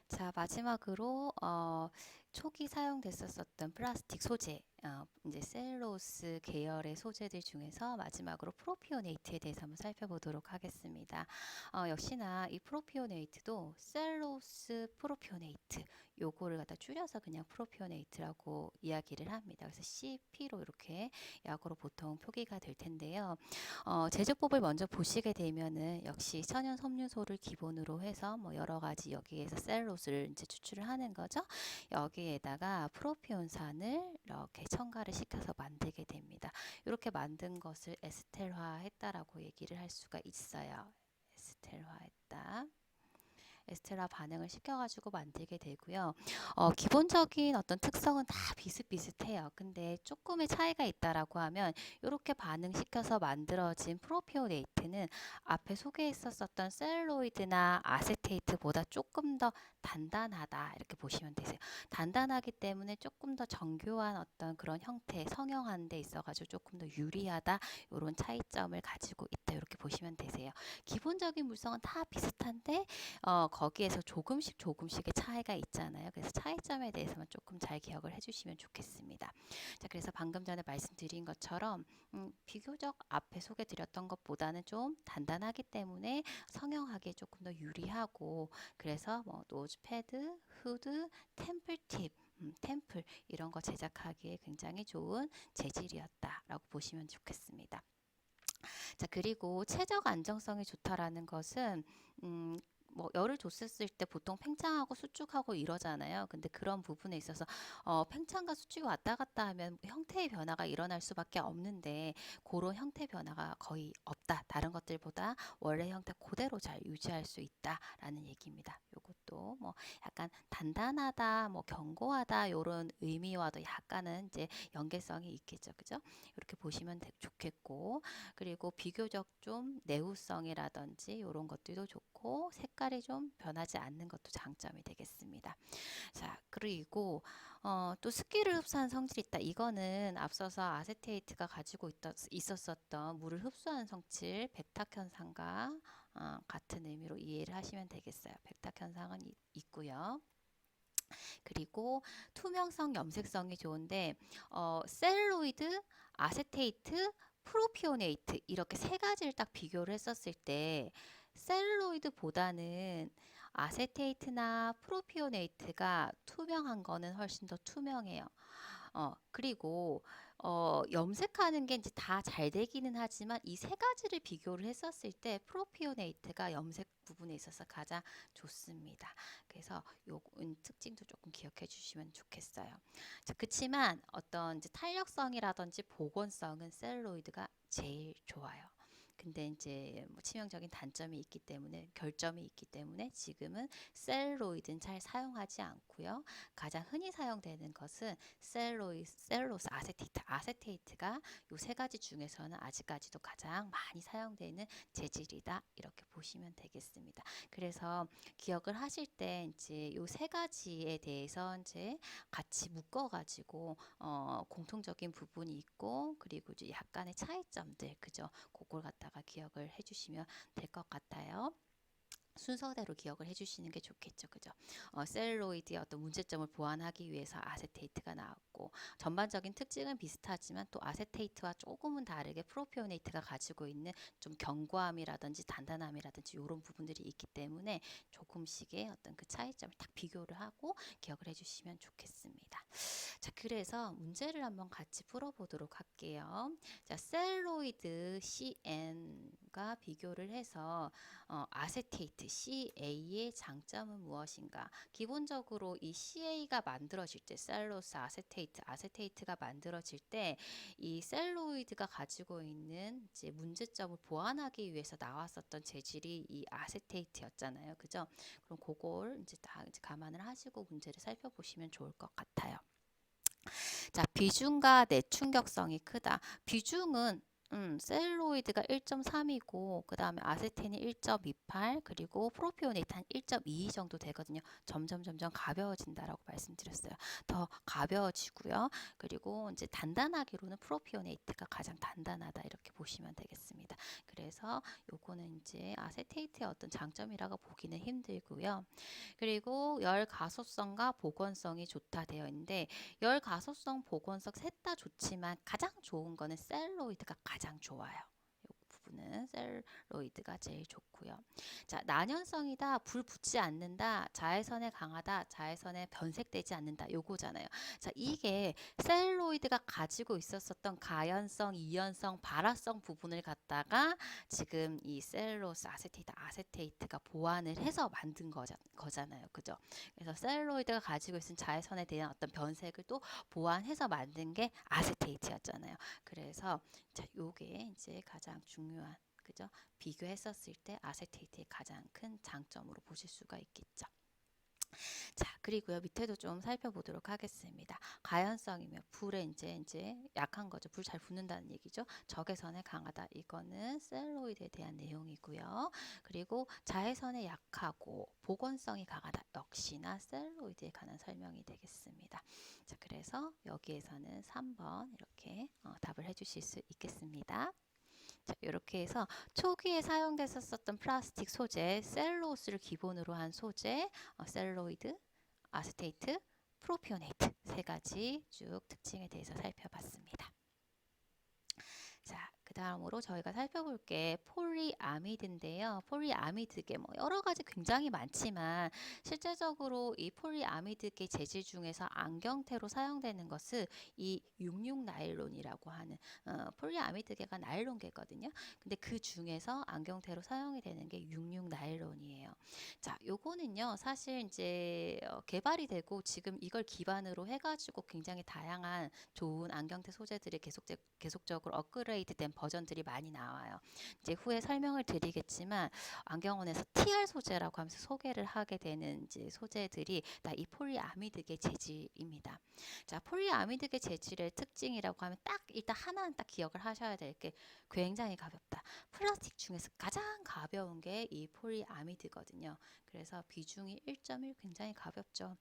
자, 마지막으로 초기 사용됐었던 플라스틱 소재, 이제 셀룰로스 계열의 소재들 중에서 마지막으로 프로피오네이트에 대해서 한번 살펴보도록 하겠습니다. 역시나 이 프로피오네이트도 셀룰로스 프로피오네이트 요거를 갖다 줄여서 그냥 프로피오네이트라고 이야기를 합니다. 그래서 CP로 이렇게 약으로 보통 표기가 될 텐데요. 제조법을 먼저 보시게 되면은 역시 천연 섬유소를 기본으로 해서 뭐 여러 가지 여기에서 셀룰로스를 이제 추출을 하는 거죠. 여기에다가 프로피온산을 이렇게 첨가를 시켜서 만들게 됩니다. 이렇게 만든 것을 에스테르화했다라고 얘기를 할 수가 있어요. 에스테르화했다. 에스테라 반응을 시켜가지고 만들게 되고요. 기본적인 어떤 특성은 다 비슷비슷해요. 근데 조금의 차이가 있다라고 하면 이렇게 반응시켜서 만들어진 프로피오네이트는 앞에 소개했었던 셀룰로이드나 아세테이트보다 조금 더 단단하다 이렇게 보시면 되세요. 단단하기 때문에 조금 더 정교한 어떤 그런 형태, 성형한 데 있어가지고 조금 더 유리하다 이런 차이점을 가지고 있다 이렇게 보시면 되세요. 기본적인 물성은 다 비슷한데 거기에서 조금씩의 차이가 있잖아요. 그래서 차이점에 대해서만 조금 잘 기억을 해주시면 좋겠습니다. 자, 그래서 방금 전에 말씀드린 것처럼 비교적 앞에 소개드렸던 것보다는 좀 단단하기 때문에 성형하기에 조금 더 유리하고 그래서 뭐 노즈 패드, 후드, 템플 팁 템플 이런 거 제작하기에 굉장히 좋은 재질이었다라고 보시면 좋겠습니다. 자, 그리고 최적 안정성이 좋다라는 것은 뭐 열을 줬었을 때 보통 팽창하고 수축하고 이러잖아요. 근데 그런 부분에 있어서 팽창과 수축이 왔다 갔다 하면 형태의 변화가 일어날 수밖에 없는데 그런 형태 변화가 거의 없다. 다른 것들보다 원래 형태 그대로 잘 유지할 수 있다라는 얘기입니다. 요것도 뭐 약간 단단하다, 뭐 견고하다 이런 의미와도 약간은 이제 연계성이 있겠죠. 그죠? 이렇게 보시면 좋겠고 그리고 비교적 좀 내구성이라든지 이런 것들도 좋고 색깔이 좀 변하지 않는 것도 장점이 되겠습니다. 자, 그리고 또 습기를 흡수하는 성질이 있다. 이거는 앞서서 아세테이트가 가지고 있었던 물을 흡수하는 성질 백탁 현상과 같은 의미로 이해를 하시면 되겠어요. 백탁 현상은 있고요. 그리고 투명성, 염색성이 좋은데 셀룰로이드, 아세테이트, 프로피오네이트 이렇게 세 가지를 딱 비교를 했었을 때 셀룰로이드보다는 아세테이트나 프로피오네이트가 투명한 거는 훨씬 더 투명해요. 그리고 염색하는 게 이제 다 잘 되기는 하지만 이 세 가지를 비교를 했었을 때 프로피오네이트가 염색 부분에 있어서 가장 좋습니다. 그래서 요 특징도 조금 기억해 주시면 좋겠어요. 자, 그치만 어떤 이제 탄력성이라든지 복원성은 셀룰로이드가 제일 좋아요. 근데 이제 뭐 치명적인 단점이 있기 때문에 결점이 있기 때문에 지금은 셀룰로이드는 잘 사용하지 않고요. 가장 흔히 사용되는 것은 셀룰로스 아세테이트가 이 세 가지 중에서는 아직까지도 가장 많이 사용되는 재질이다 이렇게 보시면 되겠습니다. 그래서 기억을 하실 때 이제 이 세 가지에 대해서 이제 같이 묶어가지고 공통적인 부분이 있고 그리고 이제 약간의 차이점들 그죠? 그걸 갖다가 기억을 해주시면 될 것 같아요. 순서대로 기억을 해주시는 게 좋겠죠, 그죠? 셀룰로이드의 어떤 문제점을 보완하기 위해서 아세테이트가 나왔고 전반적인 특징은 비슷하지만 또 아세테이트와 조금은 다르게 프로피오네이트가 가지고 있는 좀 견고함이라든지 단단함이라든지 이런 부분들이 있기 때문에 조금씩의 어떤 그 차이점을 딱 비교를 하고 기억을 해주시면 좋겠습니다. 자, 그래서 문제를 한번 같이 풀어보도록 할게요. 자, 셀룰로이드 CN과 비교를 해서 아세테이트 CA의 장점은 무엇인가? 기본적으로 이 CA가 만들어질 때 셀룰로스 아세테이트가 만들어질 때 이 셀룰로이드가 가지고 있는 이제 문제점을 보완하기 위해서 나왔었던 재질이 이 아세테이트였잖아요. 그죠? 그럼 그걸 이제 다 이제 감안을 하시고 문제를 살펴보시면 좋을 것 같아요. 자, 비중과 내충격성이 크다. 비중은 셀룰로이드가 1.3이고 그 다음에 아세틴이 1.28 그리고 프로피오네이트 한 1.2 정도 되거든요. 점점 가벼워진다라고 말씀드렸어요. 더 가벼워지고요. 그리고 이제 단단하기로는 프로피오네이트가 가장 단단하다 이렇게 보시면 되겠습니다. 그래서 요거는 이제 아세테이트의 어떤 장점이라고 보기는 힘들고요. 그리고 열 가소성과 보건성이 좋다 되어 있는데 열 가소성, 보건성 셋 다 좋지만 가장 좋은 거는 셀룰로이드가 가장 좋아요. 이 부분은 셀룰로이드가 제일 좋고요. 자, 난연성이다, 불 붙지 않는다, 자외선에 강하다, 자외선에 변색되지 않는다, 요거잖아요. 자, 이게 셀룰로이드가 가지고 있었던 가연성, 이연성, 발화성 부분을 갖다가 지금 이 셀룰로스 아세테이트가 보완을 해서 만든 거잖아요. 그죠? 그래서 셀룰로이드가 가지고 있는 자외선에 대한 어떤 변색을 또 보완해서 만든 게 아세테이트였잖아요. 그래서 자, 요게 이제 가장 중요한 그죠? 비교했었을 때 아세테이트의 가장 큰 장점으로 보실 수가 있겠죠. 자, 그리고요 밑에도 좀 살펴보도록 하겠습니다. 가연성이면 불에 이제 약한 거죠. 불 잘 붙는다는 얘기죠. 적외선에 강하다. 이거는 셀룰로이드에 대한 내용이고요. 그리고 자외선에 약하고 보건성이 강하다. 역시나 셀룰로이드에 관한 설명이 되겠습니다. 자, 그래서 여기에서는 3번 이렇게 답을 해주실 수 있겠습니다. 자, 이렇게 해서 초기에 사용됐었던 플라스틱 소재, 셀룰로스를 기본으로 한 소재, 셀룰로이드, 아세테이트, 프로피오네이트 세 가지 쭉 특징에 대해서 살펴봤습니다. 자, 그 다음으로 저희가 살펴볼 게 폴리아미드인데요. 폴리아미드계 뭐 여러 가지 굉장히 많지만 실제적으로 이 폴리아미드계 재질 중에서 안경테로 사용되는 것은 이 66 나일론이라고 하는 폴리아미드계가 나일론계거든요. 근데 그 중에서 안경테로 사용이 되는 게 66 나일론이에요. 자, 요거는요 사실 이제 개발이 되고 지금 이걸 기반으로 해가지고 굉장히 다양한 좋은 안경테 소재들이 계속적으로 업그레이드된 버전들이 많이 나와요. 이제 후에 설명을 드리겠지만 안경원에서 TR 소재라고 하면서 소개를 하게 되는 이제 소재들이 다 이 폴리아미드계 재질입니다. 자, 폴리아미드계 재질의 특징이라고 하면 딱 일단 하나는 딱 기억을 하셔야 될 게 굉장히 가볍다. 플라스틱 중에서 가장 가벼운 게 이 폴리아미드거든요. 그래서 비중이 1.1 굉장히 가볍죠.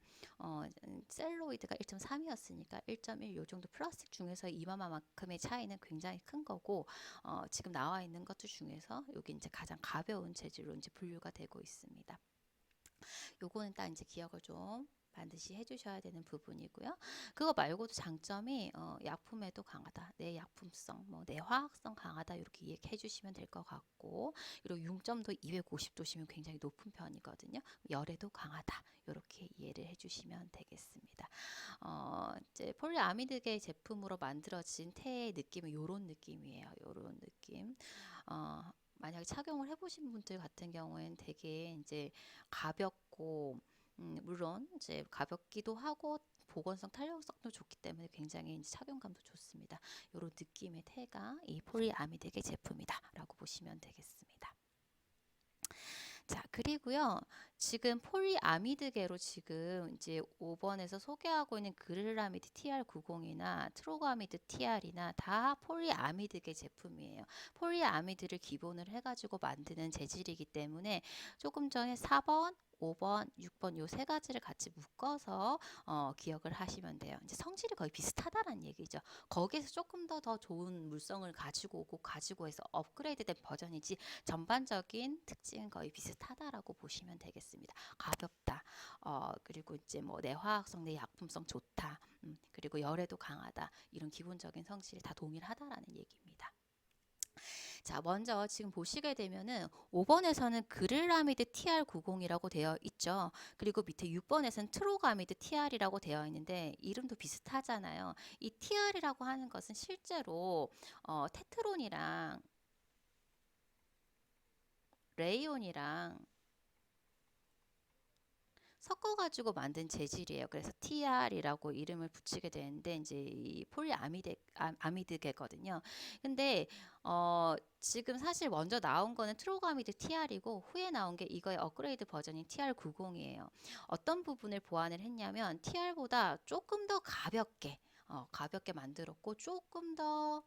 셀룰로이드가 1.3이었으니까 1.1 요 정도 플라스틱 중에서 이마만큼의 차이는 굉장히 큰 거고 지금 나와 있는 것들 중에서 여기 이제 가장 가벼운 재질로 이제 분류가 되고 있습니다. 요거는 딱 이제 기억을 좀 반드시 해주셔야 되는 부분이고요. 그거 말고도 장점이 약품에도 강하다, 내 약품성, 뭐 내 화학성 강하다 이렇게 이해해 주시면 될 것 같고 그리고 융점도 250도시면 굉장히 높은 편이거든요. 열에도 강하다 이렇게 이해를 해주시면 되겠습니다. 이제 폴리아미드계 제품으로 만들어진 테의 느낌은 이런 느낌이에요. 이런 느낌. 만약에 착용을 해보신 분들 같은 경우에는 되게 이제 가볍고 물론 이제 가볍기도 하고 보건성, 탄력성도 좋기 때문에 굉장히 이제 착용감도 좋습니다. 이런 느낌의 테가 이 폴리아미드계 제품이다라고 보시면 되겠습니다. 자, 그리고요. 지금 폴리아미드계로 지금 이제 5번에서 소개하고 있는 그릴라미드 TR90이나 트로가미드 TR이나 다 폴리아미드계 제품이에요. 폴리아미드를 기본으로 해가지고 만드는 재질이기 때문에 조금 전에 4번, 5번, 6번 요 세 가지를 같이 묶어서 기억을 하시면 돼요. 이제 성질이 거의 비슷하다는 얘기죠. 거기에서 조금 더 좋은 물성을 가지고 오고 가지고 해서 업그레이드된 버전이지 전반적인 특징은 거의 비슷하다라고 보시면 되겠습니다. 가볍다. 그리고 이제 뭐 내 화학성, 내 약품성 좋다. 그리고 열에도 강하다. 이런 기본적인 성질이 다 동일하다라는 얘기입니다. 자, 먼저 지금 보시게 되면은 5번에서는 그릴라미드 TR90이라고 되어 있죠. 그리고 밑에 6번에서는 트로가미드 TR이라고 되어 있는데 이름도 비슷하잖아요. 이 TR이라고 하는 것은 실제로 테트론이랑 레이온이랑 섞어가지고 만든 재질이에요. 그래서 TR이라고 이름을 붙이게 되는데 이제 이 폴리아미드계거든요. 근데 지금 사실 먼저 나온 거는 트로가미드 TR이고 후에 나온 게 이거의 업그레이드 버전인 TR90이에요. 어떤 부분을 보완을 했냐면 TR보다 조금 더 가볍게 만들었고 조금 더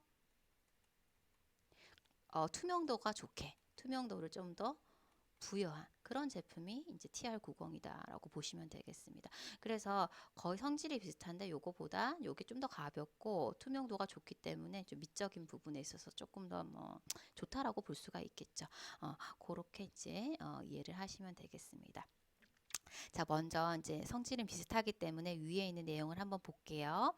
투명도가 좋게, 투명도를 좀 더 부여한 그런 제품이 이제 TR90이다라고 보시면 되겠습니다. 그래서 거의 성질이 비슷한데 요거보다 요게 좀 더 가볍고 투명도가 좋기 때문에 좀 미적인 부분에 있어서 조금 더 뭐 좋다라고 볼 수가 있겠죠. 그렇게 이제 이해를 하시면 되겠습니다. 자, 먼저 이제 성질은 비슷하기 때문에 위에 있는 내용을 한번 볼게요.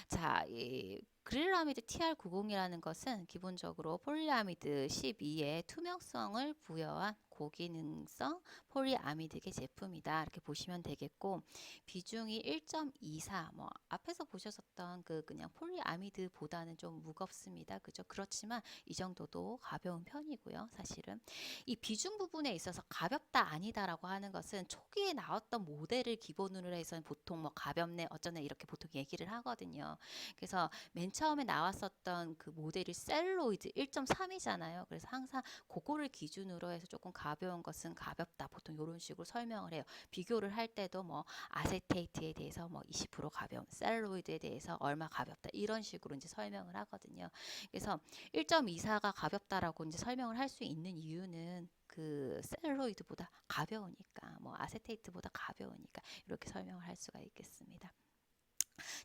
자, 이 그릴라미드 TR90이라는 것은 기본적으로 폴리아미드 12의 투명성을 부여한 고기능성 폴리아미드계 제품이다. 이렇게 보시면 되겠고, 비중이 1.24, 뭐 앞에서 보셨었던 그 그냥 폴리아미드보다는 좀 무겁습니다. 그죠? 그렇지만 이 정도도 가벼운 편이고요. 사실은 이 비중 부분에 있어서 가볍다 아니다라고 하는 것은 초기에 나왔던 모델을 기본으로 해서는 보통 뭐 가볍네 어쩌네 이렇게 보통 얘기를 하거든요. 그래서 맨 처음에 나왔었던 그 모델이 셀룰로이드 1.3이잖아요. 그래서 항상 그거를 기준으로 해서 조금 가벼운 것은 가볍다 보통 이런 식으로 설명을 해요. 비교를 할 때도 뭐 아세테이트에 대해서 뭐 20% 가벼움, 셀룰로이드에 대해서 얼마 가볍다 이런 식으로 이제 설명을 하거든요. 그래서 1.24가 가볍다라고 이제 설명을 할 수 있는 이유는 그 셀룰로이드보다 가벼우니까 뭐 아세테이트보다 가벼우니까 이렇게 설명을 할 수가 있겠습니다.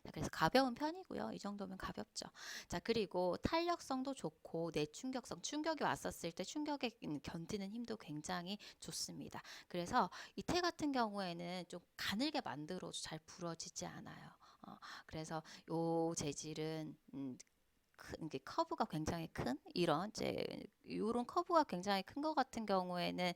자, 그래서 가벼운 편이고요. 이 정도면 가볍죠. 자, 그리고 탄력성도 좋고 내충격성, 충격이 왔었을 때 충격에 견디는 힘도 굉장히 좋습니다. 그래서 이태 같은 경우에는 좀 가늘게 만들어도 잘 부러지지 않아요. 그래서 요 재질은 이게 커브가 굉장히 큰 이런 이제 이런 커브가 굉장히 큰 것 같은 경우에는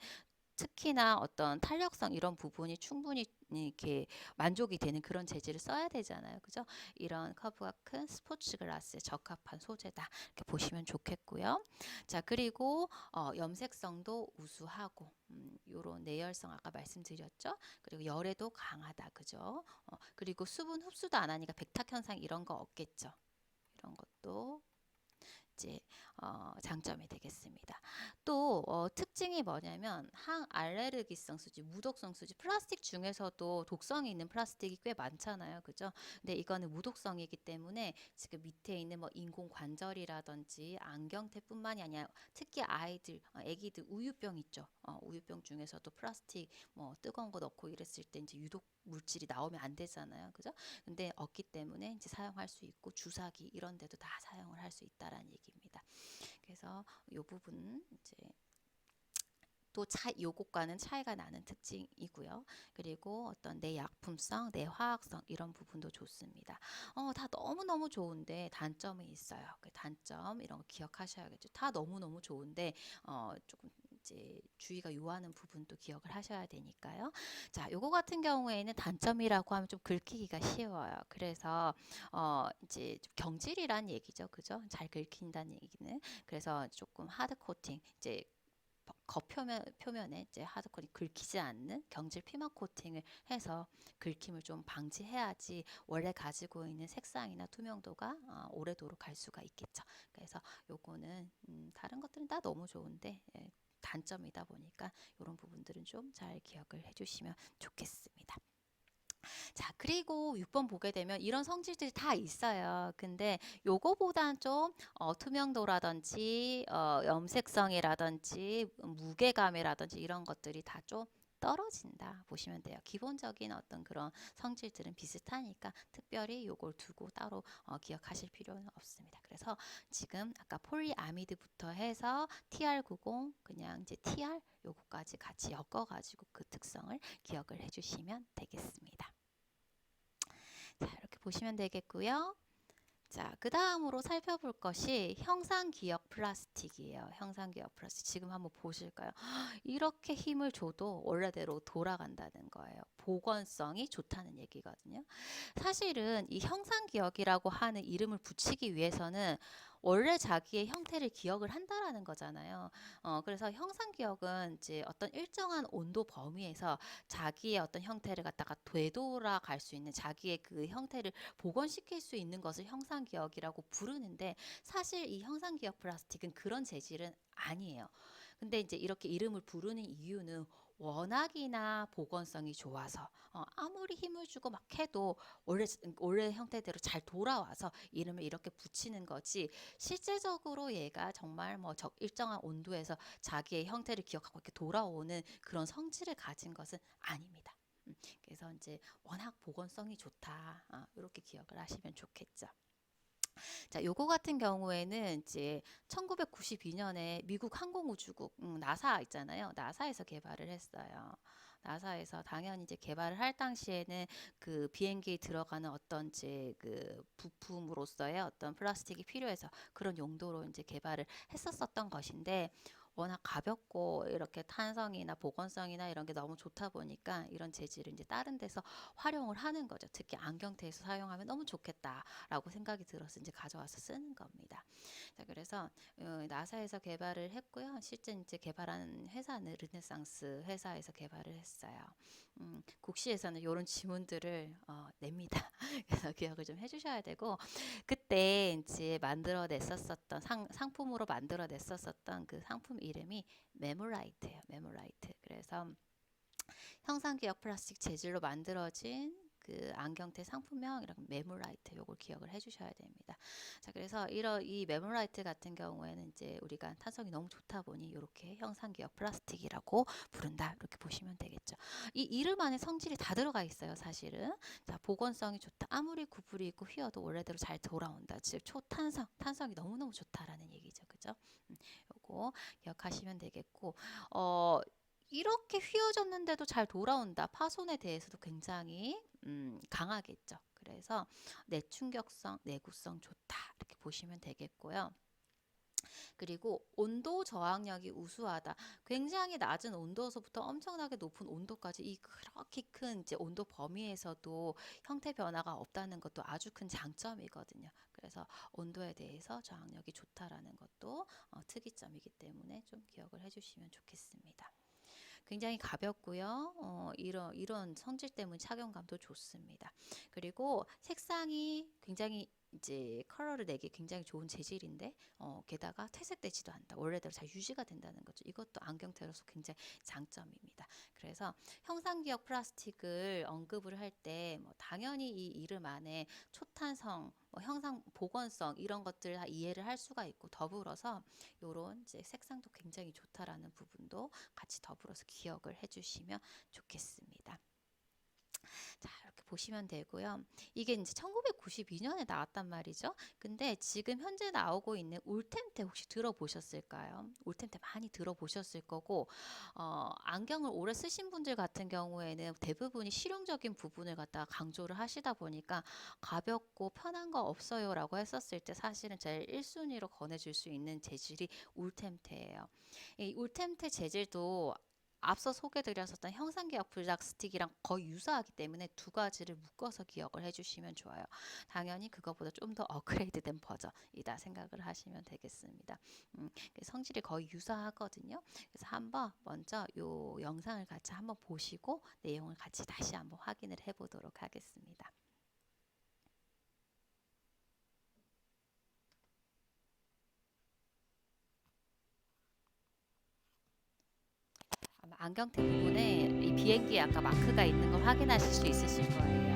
특히나 어떤 탄력성 이런 부분이 충분히 이렇게 만족이 되는 그런 재질을 써야 되잖아요. 그죠? 이런 커브가 큰 스포츠 글라스에 적합한 소재다. 이렇게 보시면 좋겠고요. 자, 그리고 염색성도 우수하고 요런 내열성 아까 말씀드렸죠? 그리고 열에도 강하다. 그죠? 그리고 수분 흡수도 안 하니까 백탁 현상 이런 거 없겠죠. 이런 것도 이제 장점이 되겠습니다. 또 특징이 뭐냐면 항알레르기성 수지, 무독성 수지, 플라스틱 중에서도 독성이 있는 플라스틱이 꽤 많잖아요, 그죠? 근데 이거는 무독성이기 때문에 지금 밑에 있는 뭐 인공 관절이라든지 안경테뿐만이 아니라 특히 아이들, 아기들 우유병 있죠. 우유병 중에서도 플라스틱 뭐 뜨거운 거 넣고 이랬을 때 이제 유독 물질이 나오면 안 되잖아요, 그죠? 근데 없기 때문에 이제 사용할 수 있고 주사기 이런 데도 다 사용을 할 수 있다라는 얘기입니다. 그래서 이 부분 이제 또 요것과는 차이가 나는 특징이고요. 그리고 어떤 내 약품성, 내 화학성 이런 부분도 좋습니다. 다 너무너무 좋은데 단점이 있어요. 그 단점 이런 거 기억하셔야겠죠. 다 너무너무 좋은데 조금 이제 주의가 요하는 부분도 기억을 하셔야 되니까요. 자, 요거 같은 경우에는 단점이라고 하면 좀 긁히기가 쉬워요. 그래서 이제 좀 경질이란 얘기죠. 그죠? 잘 긁힌다는 얘기는. 그래서 조금 하드 코팅 이제 표면에 이제 하드코팅 긁히지 않는 경질 피막 코팅을 해서 긁힘을 좀 방지해야지 원래 가지고 있는 색상이나 투명도가 오래도록 갈 수가 있겠죠. 그래서 요거는 다른 것들은 다 너무 좋은데 단점이다 보니까 이런 부분들은 좀 잘 기억을 해주시면 좋겠습니다. 자, 그리고 6번 보게 되면 이런 성질들이 다 있어요. 근데 요거보단 좀 투명도라든지 염색성이라든지 무게감이라든지 이런 것들이 다 좀 떨어진다 보시면 돼요. 기본적인 어떤 그런 성질들은 비슷하니까 특별히 요걸 두고 따로 기억하실 필요는 없습니다. 그래서 지금 아까 폴리아미드부터 해서 TR90 그냥 이제 TR 요거까지 같이 엮어가지고 그 특성을 기억을 해주시면 되겠습니다. 자, 이렇게 보시면 되겠고요. 자, 그 다음으로 살펴볼 것이 형상기억 플라스틱이에요. 형상기억 플라스틱. 지금 한번 보실까요? 이렇게 힘을 줘도 원래대로 돌아간다는 거예요. 복원성이 좋다는 얘기거든요. 사실은 이 형상기억이라고 하는 이름을 붙이기 위해서는 원래 자기의 형태를 기억을 한다라는 거잖아요. 그래서 형상기억은 이제 어떤 일정한 온도 범위에서 자기의 어떤 형태를 갖다가 되돌아갈 수 있는 자기의 그 형태를 복원시킬 수 있는 것을 형상기억이라고 부르는데 사실 이 형상기억 플라스틱은 그런 재질은 아니에요. 근데 이제 이렇게 이름을 부르는 이유는 워낙이나 복원성이 좋아서 아무리 힘을 주고 막 해도 원래 형태대로 잘 돌아와서 이름을 이렇게 붙이는 거지, 실제적으로 얘가 정말 뭐 일정한 온도에서 자기의 형태를 기억하고 이렇게 돌아오는 그런 성질을 가진 것은 아닙니다. 그래서 이제 워낙 복원성이 좋다, 이렇게 기억을 하시면 좋겠죠. 자, 요거 같은 경우에는 이제 1992년에 미국 항공우주국 나사 있잖아요. 나사에서 개발을 했어요. 나사에서 당연히 이제 개발을 할 당시에는 그 비행기에 들어가는 어떤 이제 그 부품으로서의 어떤 플라스틱이 필요해서 그런 용도로 이제 개발을 했었었던 것인데, 워낙 가볍고 이렇게 탄성이나 보건성이나 이런 게 너무 좋다 보니까 이런 재질을 이제 다른 데서 활용을 하는 거죠. 특히 안경테에서 사용하면 너무 좋겠다라고 생각이 들어서 이제 가져와서 쓰는 겁니다. 자, 그래서 나사에서 개발을 했고요. 실제 이제 개발한 회사는 르네상스 회사에서 개발을 했어요. 국시에서는 이런 지문들을 냅니다. 그래서 기억을 좀 해주셔야 되고, 그때 이제 만들어냈었던 상품으로 만들어냈었던 그 상품 이름이 메모라이트예요. 메모라이트. 그래서 형상기억 플라스틱 재질로 만들어진 그 안경테 상품명 이런 메모라이트, 요걸 기억을 해주셔야 됩니다. 자, 그래서 이 메모라이트 같은 경우에는 이제 우리가 탄성이 너무 좋다 보니 이렇게 형상기억 플라스틱이라고 부른다, 이렇게 보시면 되겠죠. 이 이름 안에 성질이 다 들어가 있어요, 사실은. 자, 복원성이 좋다. 아무리 구부리 있고 휘어도 원래대로 잘 돌아온다. 즉 탄성이 너무너무 좋다라는 얘기죠, 그죠? 요거 기억하시면 되겠고, 이렇게 휘어졌는데도 잘 돌아온다. 파손에 대해서도 굉장히 강하겠죠. 그래서 내충격성, 내구성 좋다, 이렇게 보시면 되겠고요. 그리고 온도 저항력이 우수하다. 굉장히 낮은 온도에서부터 엄청나게 높은 온도까지 이 그렇게 큰 이제 온도 범위에서도 형태 변화가 없다는 것도 아주 큰 장점이거든요. 그래서 온도에 대해서 저항력이 좋다라는 것도 특이점이기 때문에 좀 기억을 해주시면 좋겠습니다. 굉장히 가볍고요. 이런 성질 때문에 착용감도 좋습니다. 그리고 색상이 굉장히 이제 컬러를 내기 굉장히 좋은 재질인데 게다가 퇴색되지도 않는다. 원래대로 잘 유지가 된다는 거죠. 이것도 안경테로서 굉장히 장점입니다. 그래서 형상기억 플라스틱을 언급을 할 때 뭐 당연히 이 이름 안에 초탄성, 뭐 형상 복원성 이런 것들 다 이해를 할 수가 있고, 더불어서 요런 이제 색상도 굉장히 좋다라는 부분도 같이 더불어서 기억을 해주시면 좋겠습니다. 자, 이렇게 보시면 되고요. 이게 이제 1992년에 나왔단 말이죠. 근데 지금 현재 나오고 있는 울템테 혹시 들어보셨을까요? 울템테 많이 들어보셨을 거고, 안경을 오래 쓰신 분들 같은 경우에는 대부분이 실용적인 부분을 갖다가 강조를 하시다 보니까 가볍고 편한 거 없어요 라고 했었을 때 사실은 제일 1순위로 권해줄 수 있는 재질이 울템테예요. 이 울템테 재질도 앞서 소개드렸었던 형상기억 플라스틱이랑 거의 유사하기 때문에 두 가지를 묶어서 기억을 해주시면 좋아요. 당연히 그거보다 좀 더 업그레이드된 버전이다 생각을 하시면 되겠습니다. 성질이 거의 유사하거든요. 그래서 한번 먼저 요 영상을 같이 한번 보시고 내용을 같이 다시 한번 확인을 해보도록 하겠습니다. 안경테 부분에 이 비행기에 아까 마크가 있는 걸 확인하실 수 있으실 거예요.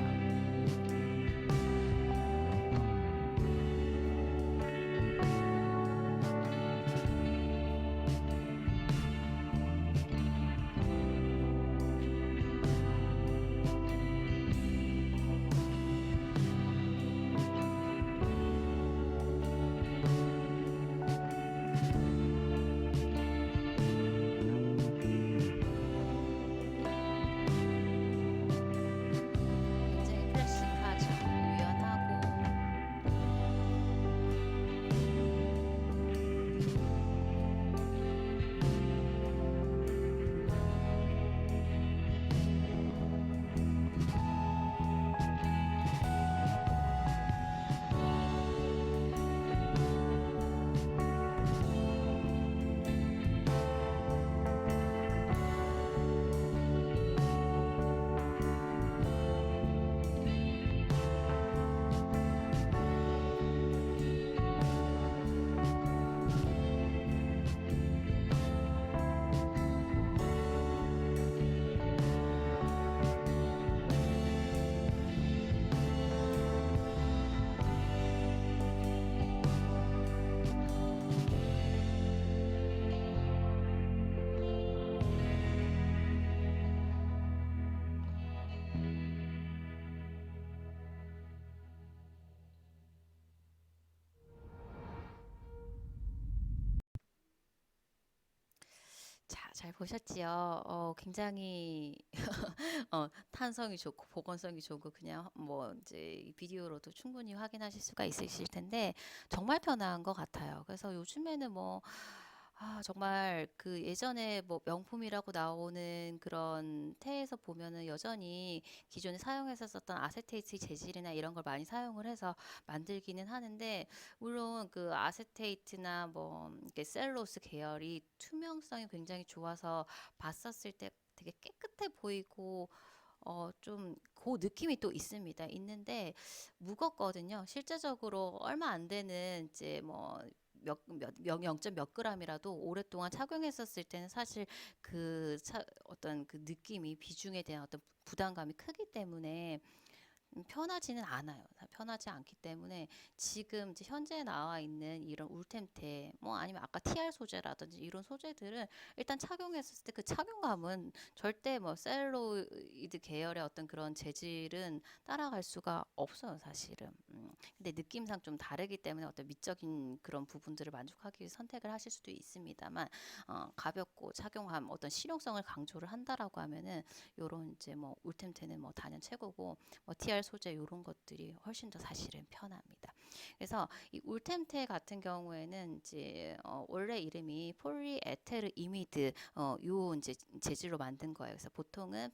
잘 보셨지요? 굉장히 탄성이 좋고 보건성이 좋고 그냥 뭐 이제 이 비디오로도 충분히 확인하실 수가 있으실 텐데 정말 편한 것 같아요. 그래서 요즘에는 뭐 정말 그 예전에 뭐 명품이라고 나오는 그런 태에서 보면은 여전히 기존에 사용했었던 아세테이트 재질이나 이런 걸 많이 사용을 해서 만들기는 하는데, 물론 그 아세테이트나 뭐 이렇게 셀로스 계열이 투명성이 굉장히 좋아서 봤었을 때 되게 깨끗해 보이고 좀 그 느낌이 또 있습니다. 있는데 무겁거든요. 실제적으로 얼마 안 되는 이제 뭐 영점 몇 g이라도 오랫동안 착용했었을 때는 사실 어떤 그 느낌이 비중에 대한 어떤 부담감이 크기 때문에 편하지는 않아요. 편하지 않기 때문에 지금 이제 현재 나와 있는 이런 울템테 뭐 아니면 아까 TR 소재라든지 이런 소재들은 일단 착용했을 때 그 착용감은 절대 뭐 셀로이드 계열의 어떤 그런 재질은 따라갈 수가 없어요, 사실은. 근데 느낌상 좀 다르기 때문에 어떤 미적인 그런 부분들을 만족하기 위해 선택을 하실 수도 있습니다만, 가볍고 착용감 어떤 실용성을 강조를 한다라고 하면은 요런 이제 뭐 울템테는 뭐 단연 최고고, TR 소재 이런 것들이 훨씬 더 사실은 편합니다. 그래서 이 울템테 같은 경우에는 이제 원래 이름이 폴리에테르 이미드 요 이제 재질로 만든 거예요. 그래서 보통은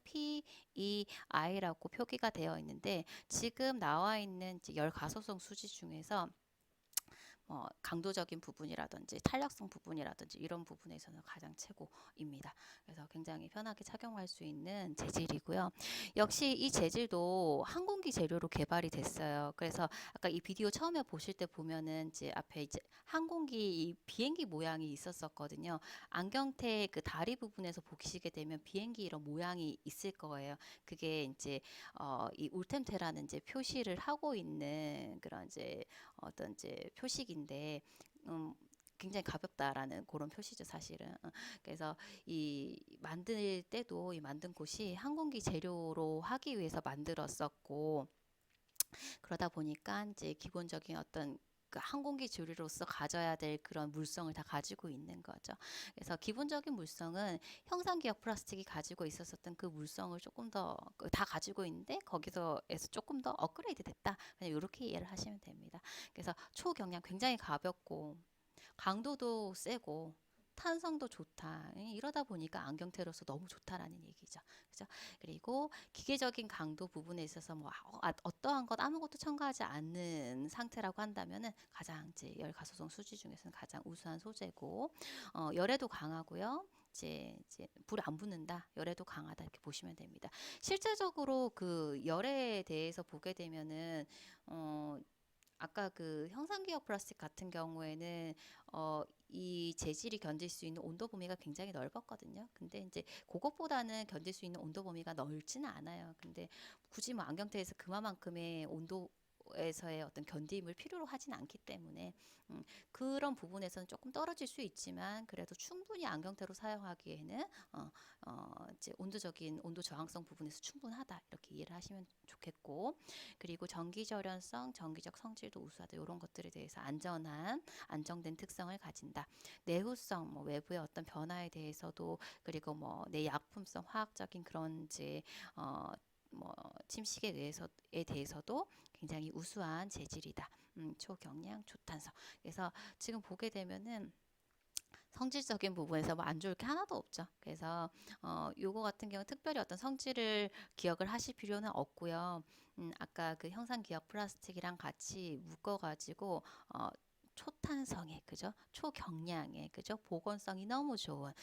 PEI라고 표기가 되어 있는데, 지금 나와 있는 이제 열 가소성 수지 중에서 강도적인 부분이라든지 탄력성 부분이라든지 이런 부분에서는 가장 최고입니다. 그래서 굉장히 편하게 착용할 수 있는 재질이고요. 역시 이 재질도 항공기 재료로 개발이 됐어요. 그래서 아까 이 비디오 처음에 보실 때 보면은 이제 앞에 이제 항공기 이 비행기 모양이 있었었거든요. 안경테 그 다리 부분에서 보시게 되면 비행기 이런 모양이 있을 거예요. 그게 이제 이 울템테라는 이제 표시를 하고 있는 그런 이제 어떤 이제 표식인데, 굉장히 가볍다라는 그런 표시죠, 사실은. 그래서 이 만들 때도 이 만든 곳이 항공기 재료로 하기 위해서 만들었었고, 그러다 보니까 이제 기본적인 어떤 그 항공기 조리로서 가져야 될 그런 물성을 다 가지고 있는 거죠. 그래서 기본적인 물성은 형상기억 플라스틱이 가지고 있었던 그 물성을 조금 더 다 가지고 있는데 거기서에서 조금 더 업그레이드 됐다. 그냥 이렇게 이해를 하시면 됩니다. 그래서 초경량 굉장히 가볍고 강도도 세고 탄성도 좋다. 이러다 보니까 안경테로서 너무 좋다라는 얘기죠. 그죠? 그리고 기계적인 강도 부분에 있어서 뭐 어떠한 것 아무것도 첨가하지 않는 상태라고 한다면은 가장 이제 열 가소성 수지 중에서는 가장 우수한 소재고, 열에도 강하고요. 이제 불 안 붙는다, 열에도 강하다 이렇게 보시면 됩니다. 실제적으로 그 열에 대해서 보게 되면은 어, 아까 그 형상기억 플라스틱 같은 경우에는 이 재질이 견딜 수 있는 온도 범위가 굉장히 넓었거든요. 근데 이제 그것보다는 견딜 수 있는 온도 범위가 넓지는 않아요. 근데 굳이 뭐 안경테에서 그만큼의 온도 에서의 어떤 견딤을 필요로 하진 않기 때문에 그런 부분에서는 조금 떨어질 수 있지만 그래도 충분히 안경테로 사용하기에는 이제 온도적인 온도 저항성 부분에서 충분하다 이렇게 이해를 하시면 좋겠고, 그리고 전기 절연성, 전기적 성질도 우수하다 이런 것들에 대해서 안정된 특성을 가진다. 내후성, 뭐 외부의 어떤 변화에 대해서도, 그리고 뭐 내약품성, 화학적인 그런 이제 뭐 침식에 대해서도 굉장히 우수한 재질이다. 초경량, 초탄성. 그래서 지금 보게 되면은 성질적인 부분에서 뭐 안 좋을 게 하나도 없죠. 그래서 요거 같은 경우 특별히 어떤 성질을 기억을 하실 필요는 없고요. 아까 그 형상 기억 플라스틱이랑 같이 묶어가지고 초탄성에, 그죠? 초경량에, 그죠? 보건성이 너무 좋은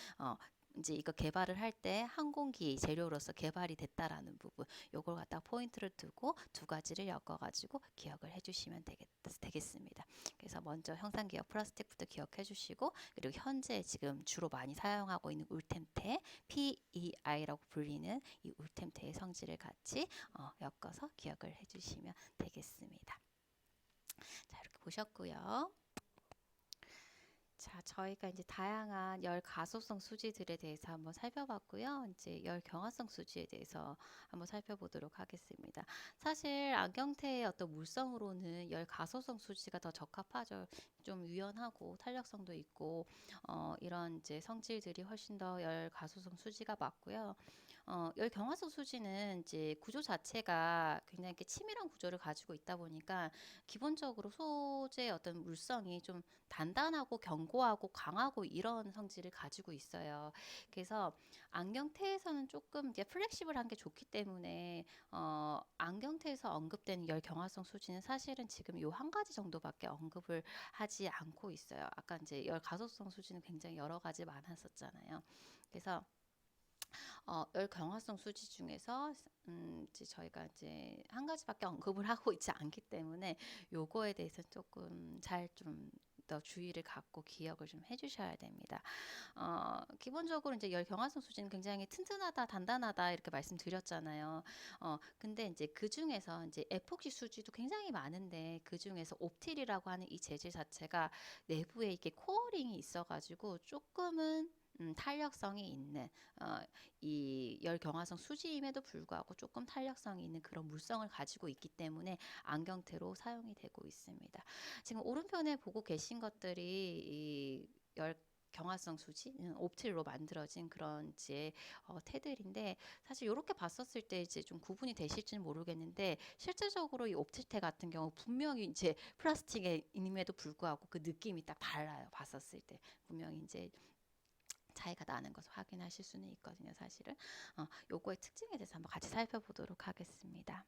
이제 이거 개발을 할 때 항공기 재료로서 개발이 됐다라는 부분, 요걸 갖다 포인트를 두고 두 가지를 엮어가지고 기억을 해주시면 되겠습니다. 그래서 먼저 형상기억 플라스틱부터 기억해 주시고, 그리고 현재 지금 주로 많이 사용하고 있는 울템테 PEI라고 불리는 이 울템테의 성질을 같이 엮어서 기억을 해 주시면 되겠습니다. 자, 이렇게 보셨고요. 자, 저희가 이제 다양한 열 가소성 수지들에 대해서 한번 살펴봤고요. 이제 열 경화성 수지에 대해서 한번 살펴보도록 하겠습니다. 사실 안경테의 어떤 물성으로는 열 가소성 수지가 더 적합하죠. 좀 유연하고 탄력성도 있고, 이런 이제 성질들이 훨씬 더 열 가소성 수지가 맞고요. 열 경화성 수지는 이제 구조 자체가 굉장히 이렇게 치밀한 구조를 가지고 있다 보니까 기본적으로 소재의 어떤 물성이 좀 단단하고 견고하고 강하고 이런 성질을 가지고 있어요. 그래서 안경테에서는 조금 이제 플렉시블한 게 좋기 때문에 안경테에서 언급되는 열 경화성 수지는 사실은 지금 요 한 가지 정도밖에 언급을 하지 않고 있어요. 아까 이제 열 가소성 수지는 굉장히 여러 가지 많았었잖아요. 그래서 열 경화성 수지 중에서 이제 저희가 이제 한 가지밖에 언급을 하고 있지 않기 때문에 요거에 대해서 조금 잘 좀 더 주의를 갖고 기억을 좀 해주셔야 됩니다. 기본적으로 이제 열 경화성 수지는 굉장히 튼튼하다, 단단하다 이렇게 말씀드렸잖아요. 근데 이제 그 중에서 이제 에폭시 수지도 굉장히 많은데 그 중에서 옵틸이라고 하는 이 재질 자체가 내부에 이렇게 코어링이 있어가지고 조금은 탄력성이 있는 어, 이 열경화성 수지임에도 불구하고 조금 탄력성이 있는 그런 물성을 가지고 있기 때문에 안경테로 사용이 되고 있습니다. 지금 오른편에 보고 계신 것들이 이 경화성 수지, 옵틸로 만들어진 그런 이제 테들인데 사실 이렇게 봤었을 때 이제 좀 구분이 되실지는 모르겠는데 실제적으로 이 옵틸테 같은 경우 분명히 이제 플라스틱임에도 불구하고 그 느낌이 딱 달라요. 봤었을 때 분명히 이제 차이가 나는 것을 확인하실 수는 있거든요, 사실은. 요거의 특징에 대해서 한번 같이 살펴보도록 하겠습니다.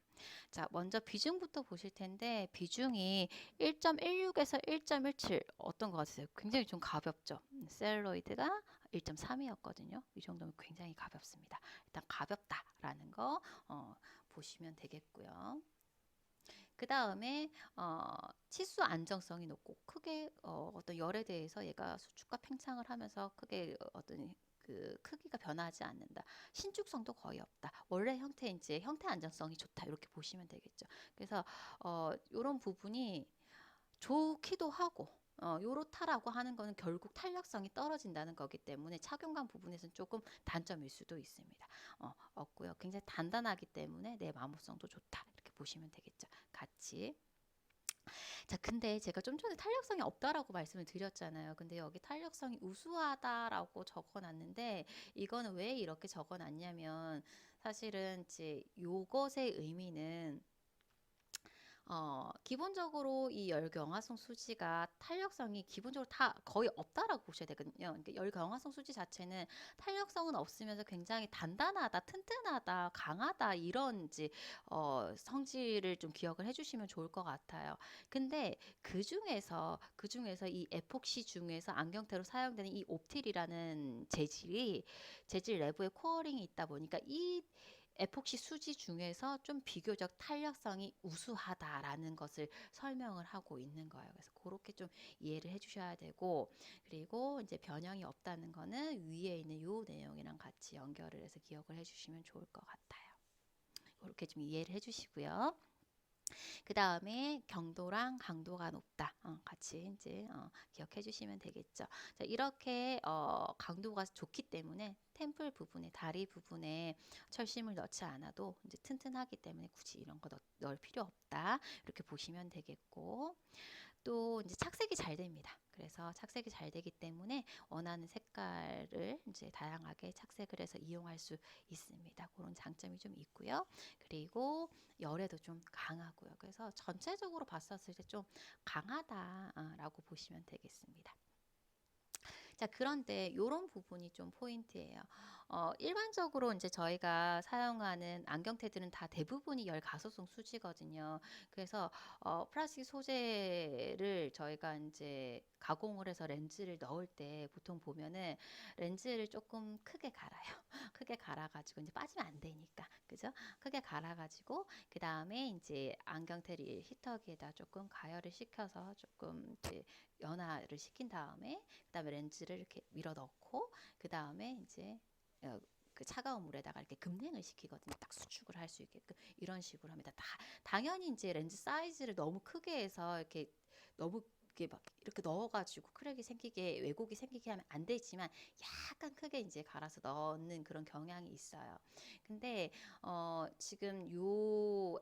자, 먼저 비중부터 보실 텐데 비중이 1.16에서 1.17 어떤 것 같으세요? 굉장히 좀 가볍죠. 셀룰로이드가 1.3이었거든요. 이 정도면 굉장히 가볍습니다. 일단 가볍다라는 거 보시면 되겠고요. 그 다음에 치수 안정성이 높고 크게 어떤 열에 대해서 얘가 수축과 팽창을 하면서 크게 어떤 그 크기가 변하지 않는다. 신축성도 거의 없다. 원래 형태 이제 형태 안정성이 좋다. 이렇게 보시면 되겠죠. 그래서 이런 부분이 좋기도 하고 요렇다라고 하는 거는 결국 탄력성이 떨어진다는 거기 때문에 착용감 부분에서는 조금 단점일 수도 있습니다. 없고요. 굉장히 단단하기 때문에 내 마모성도 좋다. 이렇게 보시면 되겠죠. 같이. 자, 근데 제가 좀 전에 탄력성이 없다라고 말씀을 드렸잖아요. 근데 여기 탄력성이 우수하다라고 적어놨는데 이거는 왜 이렇게 적어놨냐면 사실은 이제 요것의 의미는 기본적으로 이 열경화성 수지가 탄력성이 기본적으로 다 거의 없다라고 보셔야 되거든요. 그러니까 열경화성 수지 자체는 탄력성은 없으면서 굉장히 단단하다, 튼튼하다, 강하다 이런 이제 성질을 좀 기억을 해주시면 좋을 것 같아요. 근데 그 중에서 이 에폭시 중에서 안경테로 사용되는 이 옵틸이라는 재질 내부에 코어링이 있다 보니까 이 에폭시 수지 중에서 좀 비교적 탄력성이 우수하다라는 것을 설명을 하고 있는 거예요. 그래서 그렇게 좀 이해를 해주셔야 되고, 그리고 이제 변형이 없다는 거는 위에 있는 요 내용이랑 같이 연결을 해서 기억을 해주시면 좋을 것 같아요. 이렇게 좀 이해를 해주시고요. 그 다음에 경도랑 강도가 높다. 같이 이제 기억해 주시면 되겠죠. 자, 이렇게 강도가 좋기 때문에 템플 부분에 다리 부분에 철심을 넣지 않아도 이제 튼튼하기 때문에 굳이 이런 거 넣을 필요 없다. 이렇게 보시면 되겠고 또 이제 착색이 잘 됩니다. 그래서 착색이 잘 되기 때문에 원하는 색깔을 이제 다양하게 착색을 해서 이용할 수 있습니다. 그런 장점이 좀 있고요. 그리고 열에도 좀 강하고요. 그래서 전체적으로 봤었을 때 좀 강하다라고 보시면 되겠습니다. 자, 그런데 이런 부분이 좀 포인트예요. 일반적으로 이제 저희가 사용하는 안경테들은 다 대부분이 열 가소성 수지거든요. 그래서 플라스틱 소재를 저희가 이제 가공을 해서 렌즈를 넣을 때 보통 보면은 렌즈를 조금 크게 갈아요. 크게 갈아가지고 이제 빠지면 안 되니까, 그죠? 크게 갈아가지고 그 다음에 이제 안경테를 히터기에다 조금 가열을 시켜서 조금 이제 연화를 시킨 다음에 그다음에 렌즈를 이렇게 밀어 넣고 그다음에 이제 그 차가운 물에다가 이렇게 급냉을 시키거든요. 딱 수축을 할 수 있게끔 이런 식으로 합니다. 당연히 이제 렌즈 사이즈를 너무 크게 해서 이렇게 너무 그게 막 이렇게 넣어가지고 크랙이 생기게 왜곡이 생기게 하면 안 되지만 약간 크게 이제 갈아서 넣는 그런 경향이 있어요. 근데 지금 요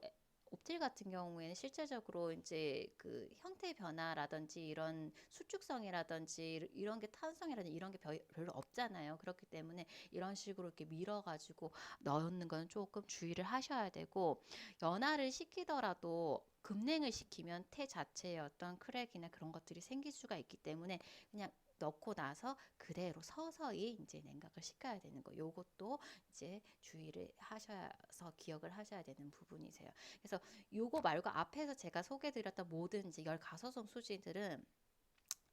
옵틸 같은 경우에는 실제적으로 이제 그 형태 변화라든지 이런 수축성이라든지 이런 게 탄성이라든지 이런 게 별로 없잖아요. 그렇기 때문에 이런 식으로 이렇게 밀어가지고 넣는 건 조금 주의를 하셔야 되고, 연화를 시키더라도 급냉을 시키면 태 자체의 어떤 크랙이나 그런 것들이 생길 수가 있기 때문에 그냥 넣고 나서 그대로 서서히 이제 냉각을 시켜야 되는 거. 요것도 이제 주의를 하셔서 기억을 하셔야 되는 부분이세요. 그래서 요거 말고 앞에서 제가 소개드렸던 모든 이제 열 가소성 수지들은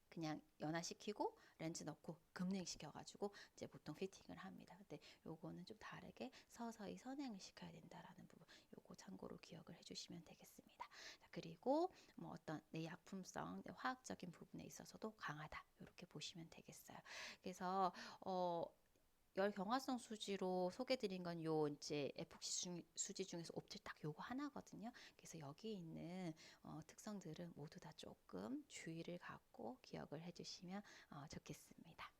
그냥 연화시키고 렌즈 넣고 급냉시켜가지고 이제 보통 피팅을 합니다. 근데 요거는 좀 다르게 서서히 선행을 시켜야 된다라는 부분, 요거 참고로 기억을 해주시면 되겠습니다. 자, 그리고 뭐 어떤 내 약품성, 내 화학적인 부분에 있어서도 강하다, 이렇게 보시면 되겠어요. 그래서 열 경화성 수지로 소개드린 건 요 이제 에폭시 수지 중에서 옵틸 딱 요거 하나거든요. 그래서 여기 있는 특성들은 모두 다 조금 주의를 갖고 기억을 해주시면 좋겠습니다.